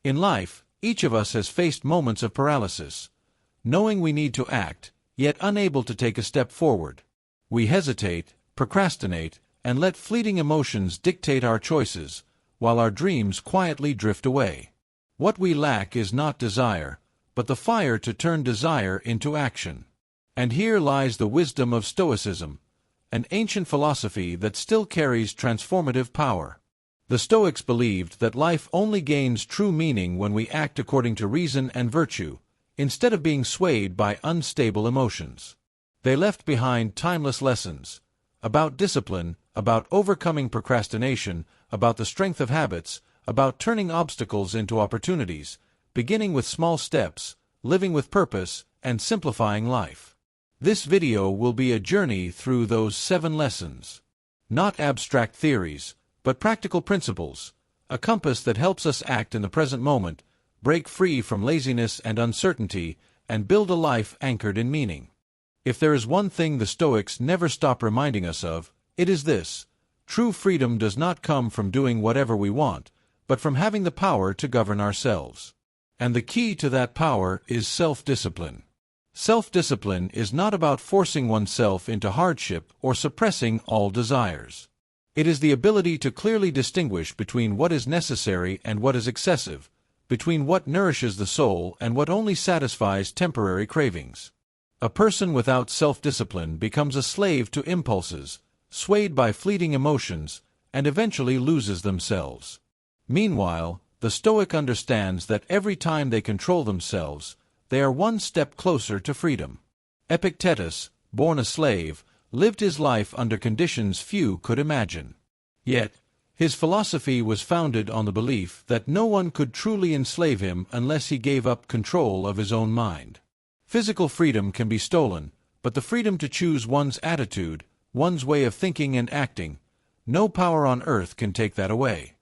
In life, each of us has faced moments of paralysis, knowing we need to act, yet unable to take a step forward. We hesitate, procrastinate, and let fleeting emotions dictate our choices, while our dreams quietly drift away. What we lack is not desire, but the fire to turn desire into action. And here lies the wisdom of Stoicism, an ancient philosophy that still carries transformative power. The Stoics believed that life only gains true meaning when we act according to reason and virtue, instead of being swayed by unstable emotions. They left behind timeless lessons about discipline, about overcoming procrastination, about the strength of habits, about turning obstacles into opportunities, beginning with small steps, living with purpose, and simplifying life. This video will be a journey through those 7 lessons. Not abstract theories, but practical principles, a compass that helps us act in the present moment, break free from laziness and uncertainty, and build a life anchored in meaning. If there is one thing the Stoics never stop reminding us of, it is this: true freedom does not come from doing whatever we want, but from having the power to govern ourselves. And the key to that power is self-discipline. Self-discipline is not about forcing oneself into hardship or suppressing all desires. It is the ability to clearly distinguish between what is necessary and what is excessive, between what nourishes the soul and what only satisfies temporary cravings. A person without self-discipline becomes a slave to impulses, swayed by fleeting emotions, and eventually loses themselves. Meanwhile, the Stoic understands that every time they control themselves, they are one step closer to freedom. Epictetus, born a slave, lived his life under conditions few could imagine. Yet, his philosophy was founded on the belief that no one could truly enslave him unless he gave up control of his own mind. Physical freedom can be stolen, but the freedom to choose one's attitude, one's way of thinking and acting, no power on earth can take that away.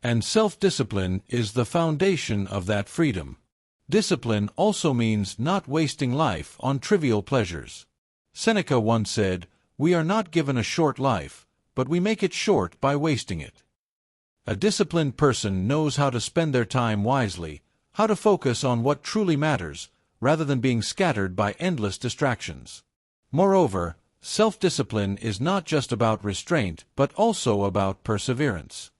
And self-discipline is the foundation of that freedom. Discipline also means not wasting life on trivial pleasures. Seneca once said, "We are not given a short life, but we make it short by wasting it." A disciplined person knows how to spend their time wisely, how to focus on what truly matters, rather than being scattered by endless distractions. Moreover, self-discipline is not just about restraint, but also about perseverance.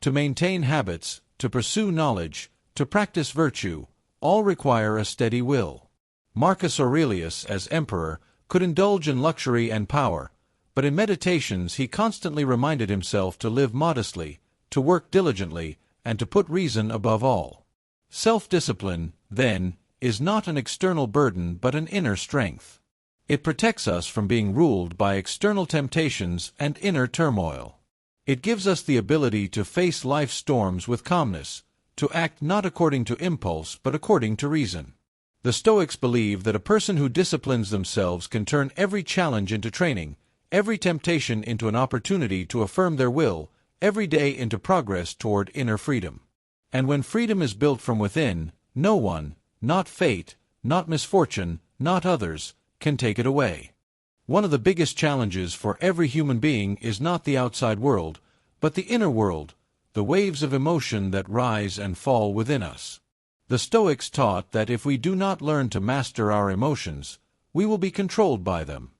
To maintain habits, to pursue knowledge, to practice virtue, all require a steady will. Marcus Aurelius, as emperor, could indulge in luxury and power, but in meditations he constantly reminded himself to live modestly, to work diligently, and to put reason above all. Self-discipline, then, is not an external burden but an inner strength. It protects us from being ruled by external temptations and inner turmoil. It gives us the ability to face life's storms with calmness, to act not according to impulse but according to reason. The Stoics believe that a person who disciplines themselves can turn every challenge into training, every temptation into an opportunity to affirm their will, every day into progress toward inner freedom. And when freedom is built from within, no one, not fate, not misfortune, not others, can take it away. One of the biggest challenges for every human being is not the outside world, but the inner world, the waves of emotion that rise and fall within us. The Stoics taught that if we do not learn to master our emotions, we will be controlled by them.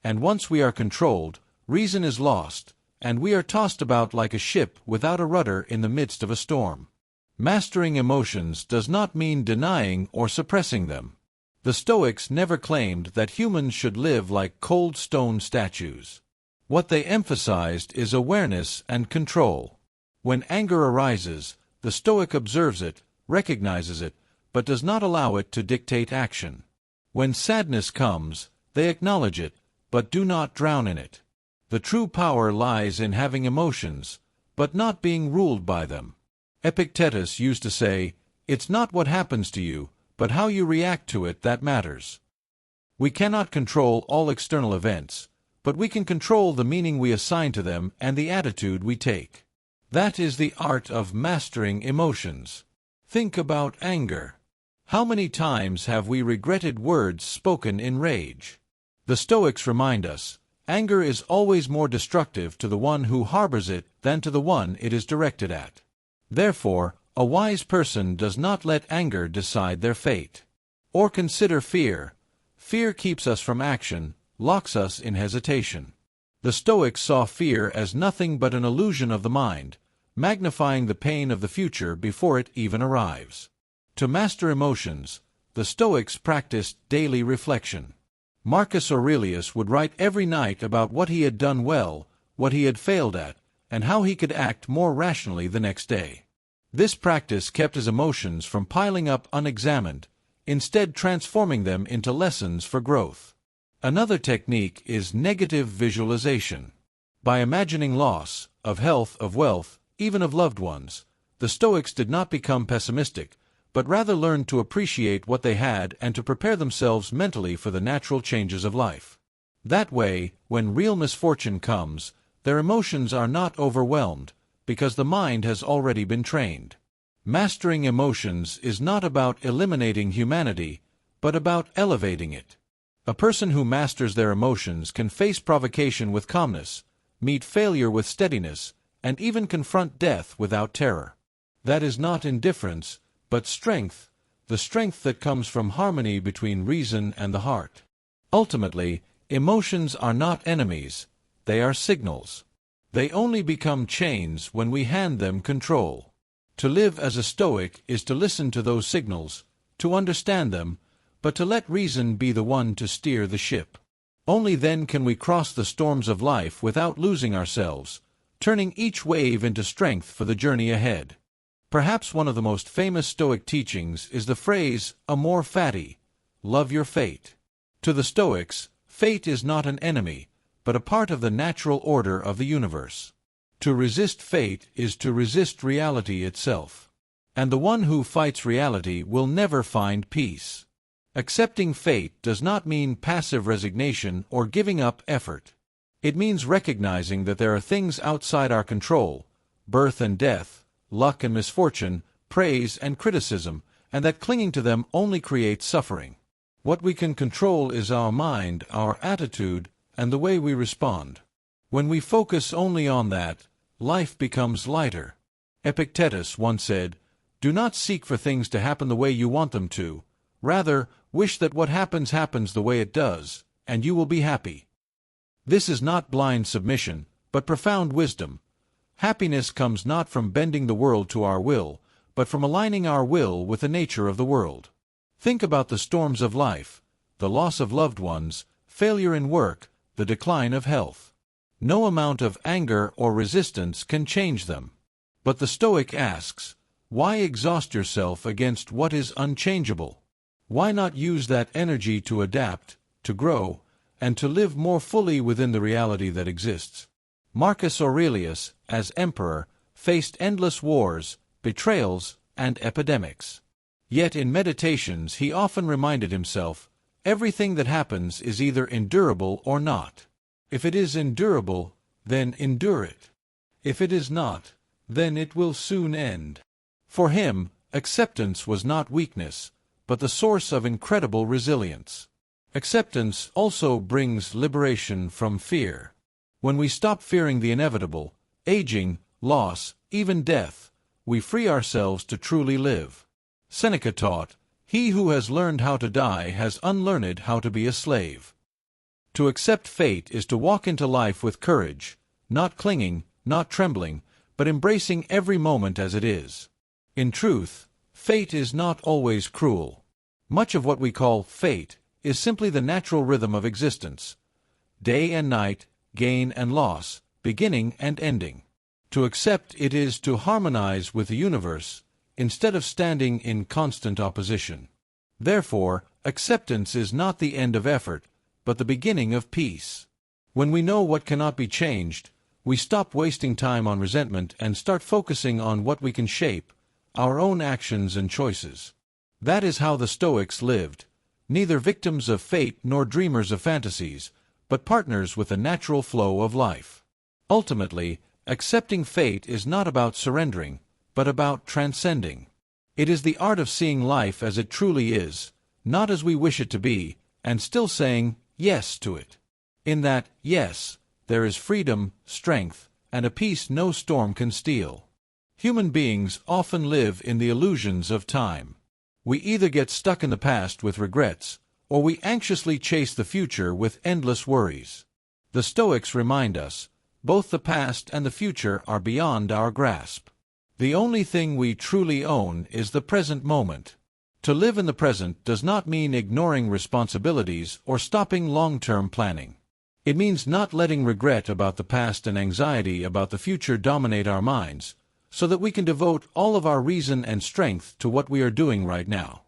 And once we are controlled, reason is lost, and we are tossed about like a ship without a rudder in the midst of a storm. Mastering emotions does not mean denying or suppressing them. The Stoics never claimed that humans should live like cold stone statues. What they emphasized is awareness and control. When anger arises, the Stoic observes it, recognizes it, but does not allow it to dictate action. When sadness comes, they acknowledge it, but do not drown in it. The true power lies in having emotions, but not being ruled by them. Epictetus used to say, "It's not what happens to you, but how you react to it that matters." We cannot control all external events, but we can control the meaning we assign to them and the attitude we take. That is the art of mastering emotions. Think about anger. How many times have we regretted words spoken in rage? The Stoics remind us, anger is always more destructive to the one who harbors it than to the one it is directed at. Therefore, A wise person does not let anger decide their fate. Or consider fear. Fear keeps us from action, locks us in hesitation. The Stoics saw fear as nothing but an illusion of the mind, magnifying the pain of the future before it even arrives. To master emotions, the Stoics practiced daily reflection. Marcus Aurelius would write every night about what he had done well, what he had failed at, and how he could act more rationally the next day. This practice kept his emotions from piling up unexamined, instead transforming them into lessons for growth. Another technique is negative visualization. By imagining loss, of health, of wealth, even of loved ones, the Stoics did not become pessimistic, but rather learned to appreciate what they had and to prepare themselves mentally for the natural changes of life. That way, when real misfortune comes, their emotions are not overwhelmed, because the mind has already been trained. Mastering emotions is not about eliminating humanity, but about elevating it. A person who masters their emotions can face provocation with calmness, meet failure with steadiness, and even confront death without terror. That is not indifference, but strength, the strength that comes from harmony between reason and the heart. Ultimately, emotions are not enemies, they are signals. They only become chains when we hand them control. To live as a Stoic is to listen to those signals, to understand them, but to let reason be the one to steer the ship. Only then can we cross the storms of life without losing ourselves, turning each wave into strength for the journey ahead. Perhaps one of the most famous Stoic teachings is the phrase, amor fati, love your fate. To the Stoics, fate is not an enemy, but a part of the natural order of the universe. To resist fate is to resist reality itself. And the one who fights reality will never find peace. Accepting fate does not mean passive resignation or giving up effort. It means recognizing that there are things outside our control, birth and death, luck and misfortune, praise and criticism, and that clinging to them only creates suffering. What we can control is our mind, our attitude, and the way we respond. When we focus only on that, life becomes lighter. Epictetus once said, "Do not seek for things to happen the way you want them to. Rather, wish that what happens happens the way it does, and you will be happy." This is not blind submission, but profound wisdom. Happiness comes not from bending the world to our will, but from aligning our will with the nature of the world. Think about the storms of life, the loss of loved ones, failure in work, the decline of health. No amount of anger or resistance can change them. But the Stoic asks, why exhaust yourself against what is unchangeable? Why not use that energy to adapt, to grow, and to live more fully within the reality that exists? Marcus Aurelius, as emperor, faced endless wars, betrayals, and epidemics. Yet in meditations he often reminded himself, everything that happens is either endurable or not. If it is endurable, then endure it. If it is not, then it will soon end. For him, acceptance was not weakness, but the source of incredible resilience. Acceptance also brings liberation from fear. When we stop fearing the inevitable, aging, loss, even death, we free ourselves to truly live. Seneca taught, "He who has learned how to die has unlearned how to be a slave." To accept fate is to walk into life with courage, not clinging, not trembling, but embracing every moment as it is. In truth, fate is not always cruel. Much of what we call fate is simply the natural rhythm of existence. Day and night, gain and loss, beginning and ending. To accept it is to harmonize with the universe, instead of standing in constant opposition. Therefore, acceptance is not the end of effort, but the beginning of peace. When we know what cannot be changed, we stop wasting time on resentment and start focusing on what we can shape, our own actions and choices. That is how the Stoics lived, neither victims of fate nor dreamers of fantasies, but partners with the natural flow of life. Ultimately, accepting fate is not about surrendering, but about transcending. It is the art of seeing life as it truly is, not as we wish it to be, and still saying yes to it. In that yes, there is freedom, strength, and a peace no storm can steal. Human beings often live in the illusions of time. We either get stuck in the past with regrets, or we anxiously chase the future with endless worries. The Stoics remind us, both the past and the future are beyond our grasp. The only thing we truly own is the present moment. To live in the present does not mean ignoring responsibilities or stopping long-term planning. It means not letting regret about the past and anxiety about the future dominate our minds, so that we can devote all of our reason and strength to what we are doing right now.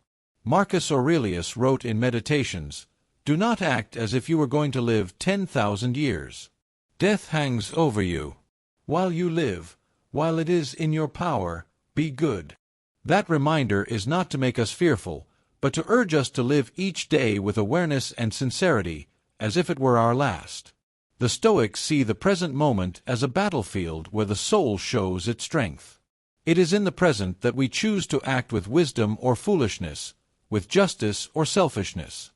Marcus Aurelius wrote in Meditations, "Do not act as if you were going to live 10,000 years. Death hangs over you. While you live, while it is in your power, be good." That reminder is not to make us fearful, but to urge us to live each day with awareness and sincerity, as if it were our last. The Stoics see the present moment as a battlefield where the soul shows its strength. It is in the present that we choose to act with wisdom or foolishness, with justice or selfishness.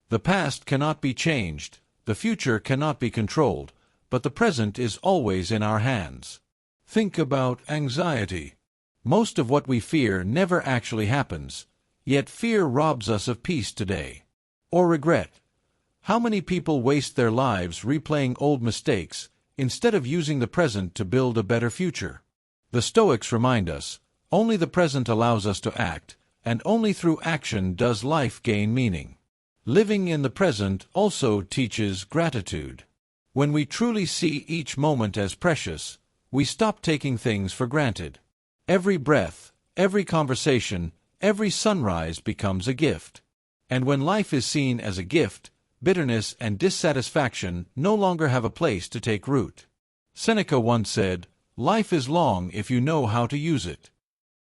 The past cannot be changed, the future cannot be controlled, but the present is always in our hands. Think about anxiety. Most of what we fear never actually happens, yet fear robs us of peace today. Or regret. How many people waste their lives replaying old mistakes, instead of using the present to build a better future? The Stoics remind us, only the present allows us to act, and only through action does life gain meaning. Living in the present also teaches gratitude. When we truly see each moment as precious, we stop taking things for granted. Every breath, every conversation, every sunrise becomes a gift. And when life is seen as a gift, bitterness and dissatisfaction no longer have a place to take root. Seneca once said, "Life is long if you know how to use it."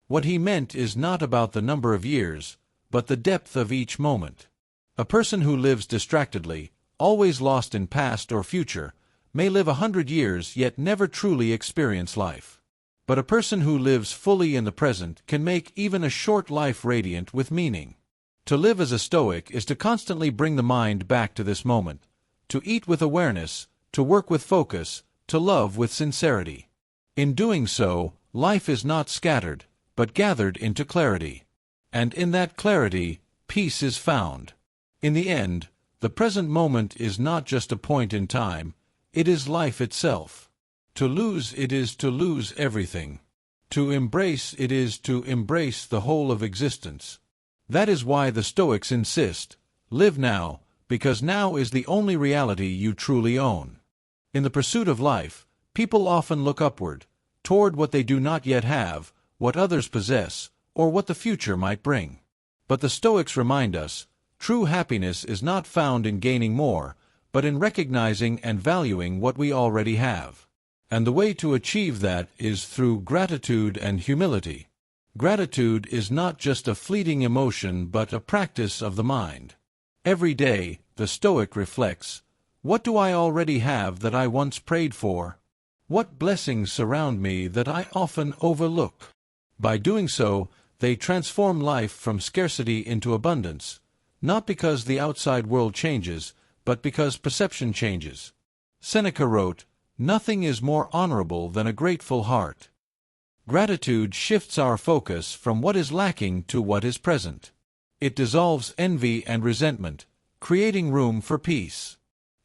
What he meant is not about the number of years, but the depth of each moment. A person who lives distractedly, always lost in past or future, may live 100 years yet never truly experience life. But a person who lives fully in the present can make even a short life radiant with meaning. To live as a Stoic is to constantly bring the mind back to this moment, to eat with awareness, to work with focus, to love with sincerity. In doing so, life is not scattered, but gathered into clarity. And in that clarity, peace is found. In the end, the present moment is not just a point in time, it is life itself. To lose it is to lose everything. To embrace it is to embrace the whole of existence. That is why the Stoics insist, live now, because now is the only reality you truly own. In the pursuit of life, people often look upward, toward what they do not yet have, what others possess, or what the future might bring. But the Stoics remind us, true happiness is not found in gaining more, but in recognizing and valuing what we already have. And the way to achieve that is through gratitude and humility. Gratitude is not just a fleeting emotion but a practice of the mind. Every day, the Stoic reflects, what do I already have that I once prayed for? What blessings surround me that I often overlook? By doing so, they transform life from scarcity into abundance, not because the outside world changes, but because perception changes. Seneca wrote, "Nothing is more honorable than a grateful heart." Gratitude shifts our focus from what is lacking to what is present. It dissolves envy and resentment, creating room for peace.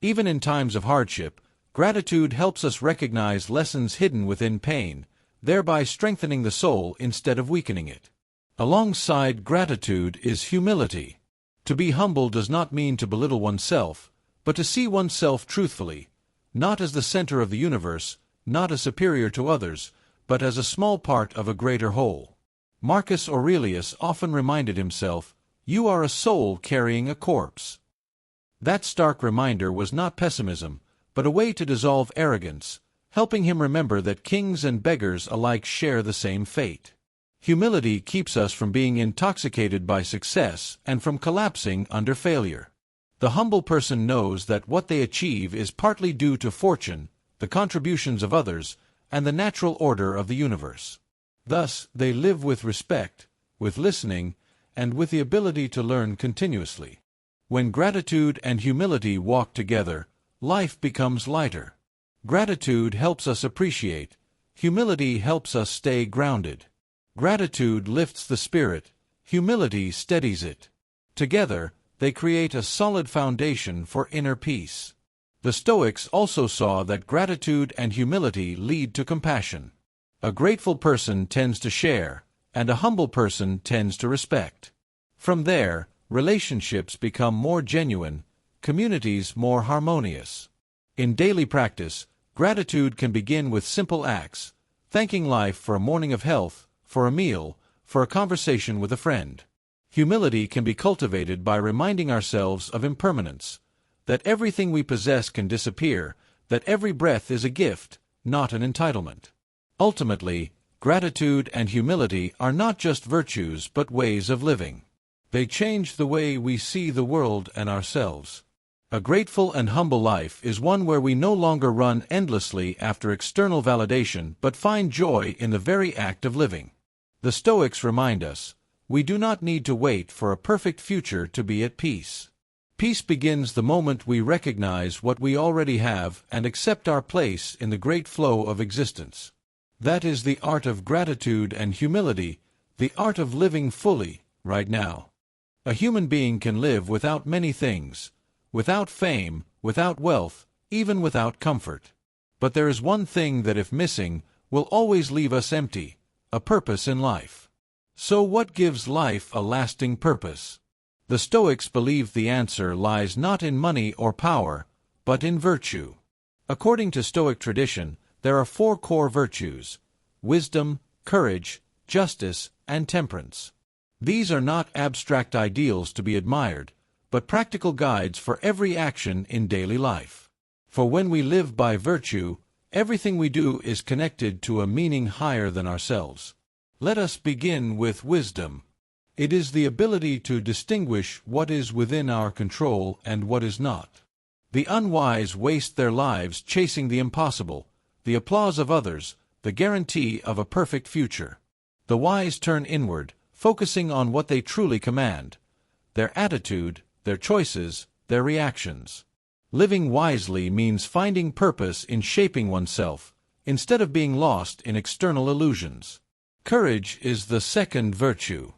Even in times of hardship, gratitude helps us recognize lessons hidden within pain, thereby strengthening the soul instead of weakening it. Alongside gratitude is humility. To be humble does not mean to belittle oneself, but to see oneself truthfully, not as the center of the universe, not as superior to others, but as a small part of a greater whole. Marcus Aurelius often reminded himself, "You are a soul carrying a corpse." That stark reminder was not pessimism, but a way to dissolve arrogance, helping him remember that kings and beggars alike share the same fate. Humility keeps us from being intoxicated by success and from collapsing under failure. The humble person knows that what they achieve is partly due to fortune, the contributions of others, and the natural order of the universe. Thus, they live with respect, with listening, and with the ability to learn continuously. When gratitude and humility walk together, life becomes lighter. Gratitude helps us appreciate, Humility helps us stay grounded. Gratitude lifts the spirit, humility steadies it. Together, they create a solid foundation for inner peace. The Stoics also saw that gratitude and humility lead to compassion. A grateful person tends to share, and a humble person tends to respect. From there, relationships become more genuine, communities more harmonious. In daily practice, gratitude can begin with simple acts, thanking life for a morning of health, for a meal, for a conversation with a friend. Humility can be cultivated by reminding ourselves of impermanence, that everything we possess can disappear, that every breath is a gift, not an entitlement. Ultimately, gratitude and humility are not just virtues but ways of living. They change the way we see the world and ourselves. A grateful and humble life is one where we no longer run endlessly after external validation but find joy in the very act of living. The Stoics remind us, we do not need to wait for a perfect future to be at peace. Peace begins the moment we recognize what we already have and accept our place in the great flow of existence. That is the art of gratitude and humility, the art of living fully, right now. A human being can live without many things, without fame, without wealth, even without comfort. But there is one thing that, if missing, will always leave us empty: a purpose in life. So what gives life a lasting purpose? The Stoics believed the answer lies not in money or power, but in virtue. According to Stoic tradition, there are 4 core virtues: wisdom, courage, justice, and temperance. These are not abstract ideals to be admired, but practical guides for every action in daily life. For when we live by virtue, everything we do is connected to a meaning higher than ourselves. Let us begin with wisdom. It is the ability to distinguish what is within our control and what is not. The unwise waste their lives chasing the impossible, the applause of others, the guarantee of a perfect future. The wise turn inward, focusing on what they truly command: their attitude, their choices, their reactions. Living wisely means finding purpose in shaping oneself, instead of being lost in external illusions. Courage is the second virtue.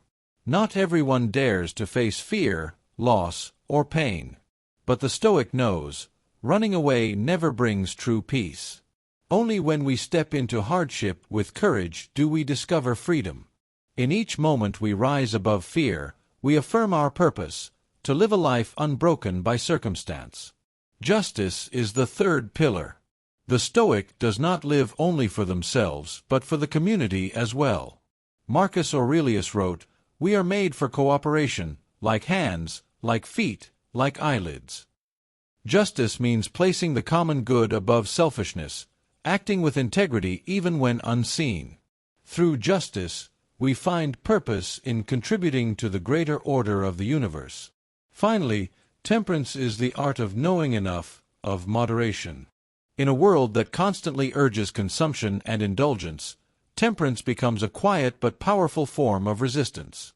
Not everyone dares to face fear, loss, or pain. But the Stoic knows, running away never brings true peace. Only when we step into hardship with courage do we discover freedom. In each moment we rise above fear, we affirm our purpose, to live a life unbroken by circumstance. Justice is the third pillar. The Stoic does not live only for themselves, but for the community as well. Marcus Aurelius wrote, "We are made for cooperation, like hands, like feet, like eyelids." Justice means placing the common good above selfishness, acting with integrity even when unseen. Through justice, we find purpose in contributing to the greater order of the universe. Finally, temperance is the art of knowing enough, of moderation. In a world that constantly urges consumption and indulgence, temperance becomes a quiet but powerful form of resistance.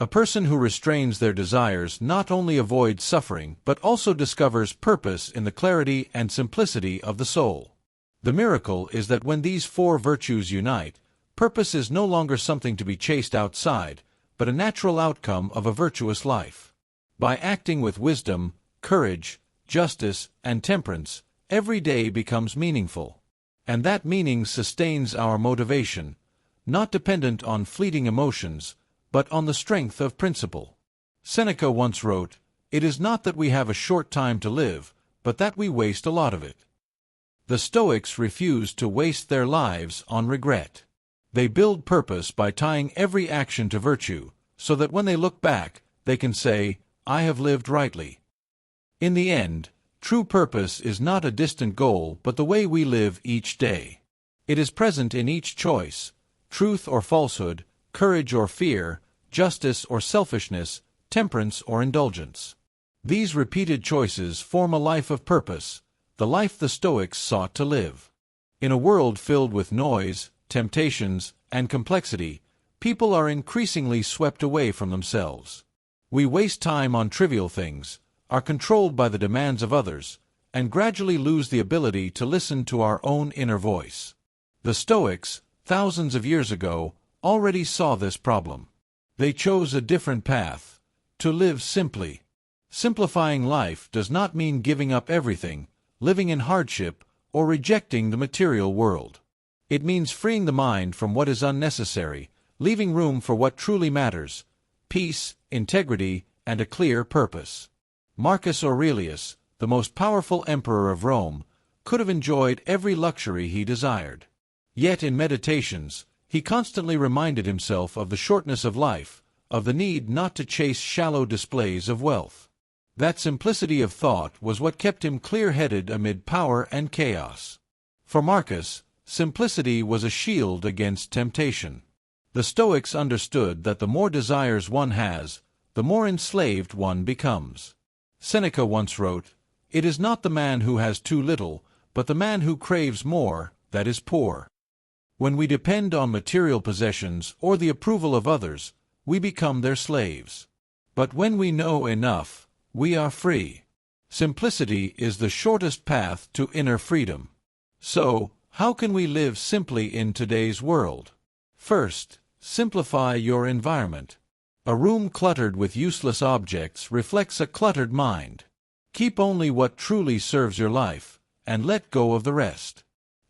A person who restrains their desires not only avoids suffering but also discovers purpose in the clarity and simplicity of the soul. The miracle is that when these 4 virtues unite, purpose is no longer something to be chased outside, but a natural outcome of a virtuous life. By acting with wisdom, courage, justice, and temperance, every day becomes meaningful. And that meaning sustains our motivation, not dependent on fleeting emotions, but on the strength of principle. Seneca once wrote, "It is not that we have a short time to live, but that we waste a lot of it." The Stoics refused to waste their lives on regret. They build purpose by tying every action to virtue, so that when they look back, they can say, "I have lived rightly." In the end, true purpose is not a distant goal but the way we live each day. It is present in each choice: truth or falsehood, courage or fear, justice or selfishness, temperance or indulgence. These repeated choices form a life of purpose, the life the Stoics sought to live. In a world filled with noise, temptations, and complexity, people are increasingly swept away from themselves. We waste time on trivial things, are controlled by the demands of others, and gradually lose the ability to listen to our own inner voice. The Stoics, thousands of years ago, already saw this problem. They chose a different path: to live simply. Simplifying life does not mean giving up everything, living in hardship, or rejecting the material world. It means freeing the mind from what is unnecessary, leaving room for what truly matters: peace, integrity, and a clear purpose. Marcus Aurelius, the most powerful emperor of Rome, could have enjoyed every luxury he desired. Yet in Meditations, he constantly reminded himself of the shortness of life, of the need not to chase shallow displays of wealth. That simplicity of thought was what kept him clear-headed amid power and chaos. For Marcus, simplicity was a shield against temptation. The Stoics understood that the more desires one has, the more enslaved one becomes. Seneca once wrote, "It is not the man who has too little, but the man who craves more, that is poor." When we depend on material possessions or the approval of others, we become their slaves. But when we know enough, we are free. Simplicity is the shortest path to inner freedom. So, how can we live simply in today's world? First, simplify your environment. A room cluttered with useless objects reflects a cluttered mind. Keep only what truly serves your life, and let go of the rest.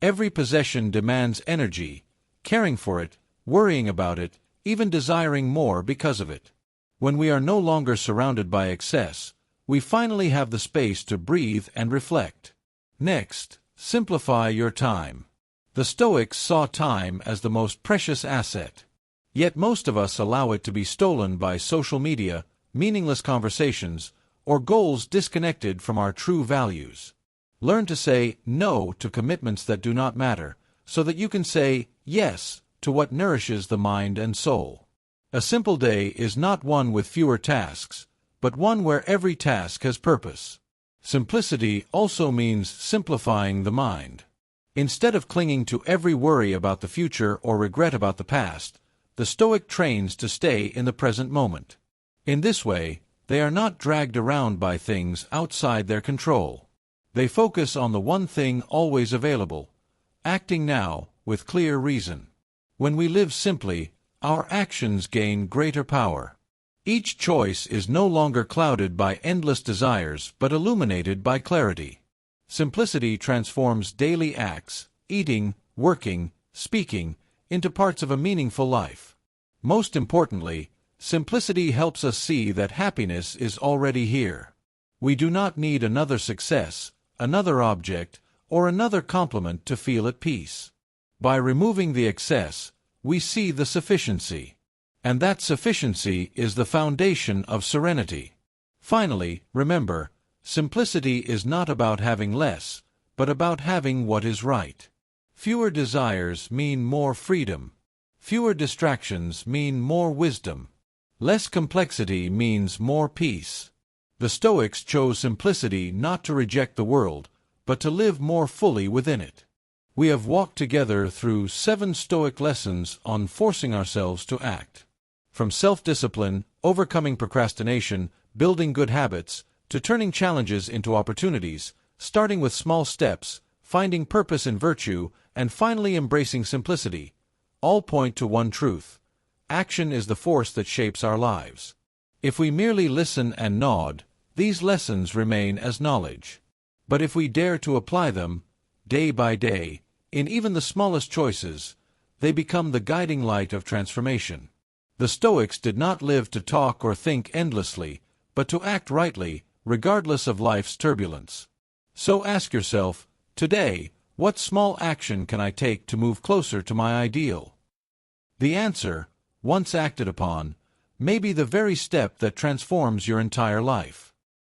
Every possession demands energy: caring for it, worrying about it, even desiring more because of it. When we are no longer surrounded by excess, we finally have the space to breathe and reflect. Next, simplify your time. The Stoics saw time as the most precious asset. Yet most of us allow it to be stolen by social media, meaningless conversations, or goals disconnected from our true values. Learn to say no to commitments that do not matter, so that you can say yes to what nourishes the mind and soul. A simple day is not one with fewer tasks, but one where every task has purpose. Simplicity also means simplifying the mind. Instead of clinging to every worry about the future or regret about the past, the Stoic trains to stay in the present moment. In this way, they are not dragged around by things outside their control. They focus on the one thing always available: acting now, with clear reason. When we live simply, our actions gain greater power. Each choice is no longer clouded by endless desires but illuminated by clarity. Simplicity transforms daily acts, eating, working, speaking, into parts of a meaningful life. Most importantly, simplicity helps us see that happiness is already here. We do not need another success, another object, or another compliment to feel at peace. By removing the excess, we see the sufficiency. And that sufficiency is the foundation of serenity. Finally, remember, simplicity is not about having less, but about having what is right. Fewer desires mean more freedom. Fewer distractions mean more wisdom. Less complexity means more peace. The Stoics chose simplicity not to reject the world, but to live more fully within it. We have walked together through 7 Stoic lessons on forcing ourselves to act. From self-discipline, overcoming procrastination, building good habits, to turning challenges into opportunities, starting with small steps, finding purpose in virtue, and finally embracing simplicity, all point to one truth: action is the force that shapes our lives. If we merely listen and nod, these lessons remain as knowledge. But if we dare to apply them, day by day, in even the smallest choices, they become the guiding light of transformation. The Stoics did not live to talk or think endlessly, but to act rightly, regardless of life's turbulence. So ask yourself, today, what small action can I take to move closer to my ideal? The answer, once acted upon, may be the very step that transforms your entire life.